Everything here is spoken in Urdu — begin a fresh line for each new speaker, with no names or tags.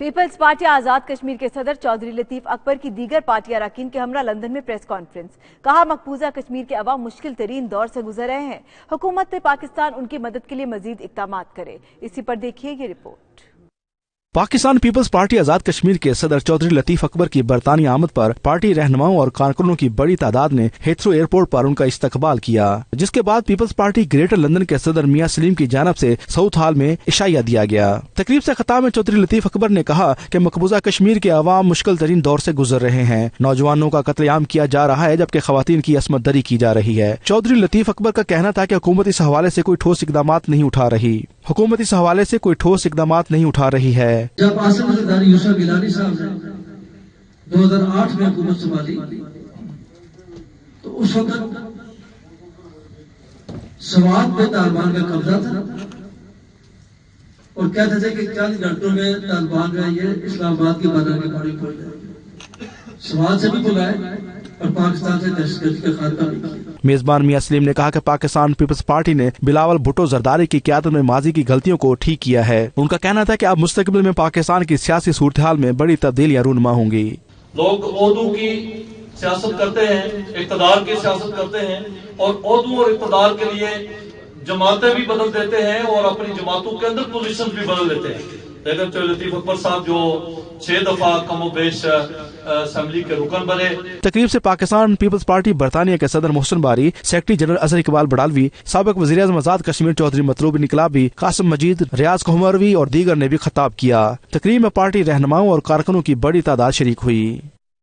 پیپلز پارٹی آزاد کشمیر کے صدر چودھری لطیف اکبر کی دیگر پارٹی اراکین کے ہمراہ لندن میں پریس کانفرنس. کہا مقبوضہ کشمیر کے عوام مشکل ترین دور سے گزر رہے ہیں. حکومت پاکستان ان کی مدد کے لیے مزید اقدامات کرے. اسی پر دیکھیے یہ report.
Pakistan Peoples party Azad Kashmir کے صدر چودھری لطیف اکبر کی برطانیہ آمد پر پارٹی رہنماؤں اور کارکنوں کی بڑی تعداد نے ہیتھرو ایئرپورٹ پر ان کا استقبال کیا، جس کے بعد پیپلز پارٹی گریٹر لندن کے صدر میاں سلیم کی جانب سے ساؤتھ ہال میں عشائیہ دیا گیا. تقریب سے خطاب میں چودھری لطیف اکبر نے کہا کہ مقبوضہ کشمیر کے عوام مشکل ترین دور سے گزر رہے ہیں. نوجوانوں کا قتل عام کیا جا رہا ہے جبکہ خواتین کی عصمت دری کی جا رہی ہے. چودھری لطیف اکبر کا کہنا تھا کہ حکومت اس حوالے سے کوئی ٹھوس اقدامات نہیں اٹھا رہی ہے.
جب آصف زرداری یوسف گیلانی صاحب نے 2008 میں حکومت سنبھالی تو اس وقت سوات پہ طالبان کا قبضہ تھا اور کہتے تھے کہ 40 گھنٹوں میں طالبان کا یہ اسلام آباد کی بازار کے پاڑی پڑ جائے گی. سوات سے بھی بلائے اور پاکستان سے دہشت گردی کا خاتمہ بھی کیا.
میزبان میاں سلیم نے کہا کہ پاکستان پیپلز پارٹی نے بلاول بھٹو زرداری کی قیادت میں ماضی کی غلطیوں کو ٹھیک کیا ہے. ان کا کہنا تھا کہ اب مستقبل میں پاکستان کی سیاسی صورتحال میں بڑی تبدیلیاں رونما ہوں گی.
لوگ عہدوں کی سیاست کرتے ہیں، اقتدار کی سیاست کرتے ہیں اور عہدوں اور اقتدار کے لیے جماعتیں بھی بدل دیتے ہیں اور اپنی جماعتوں کے اندر پوزیشن بھی بدل دیتے ہیں. لیکن چودھری لطیف اکبر صاحب جو 6 دفعہ کم و بیش اسمبلی کے رکن بنے.
تقریب سے پاکستان پیپلز پارٹی برطانیہ کے صدر محسن باری، سیکرٹری جنرل اظہر اقبال بڑالوی، سابق وزیر اعظم آزاد کشمیر چودھری مطلوب انقلابی، قاسم مجید، ریاض کوہمروی اور دیگر نے بھی خطاب کیا. تقریب میں پارٹی رہنماؤں اور کارکنوں کی بڑی تعداد شریک ہوئی.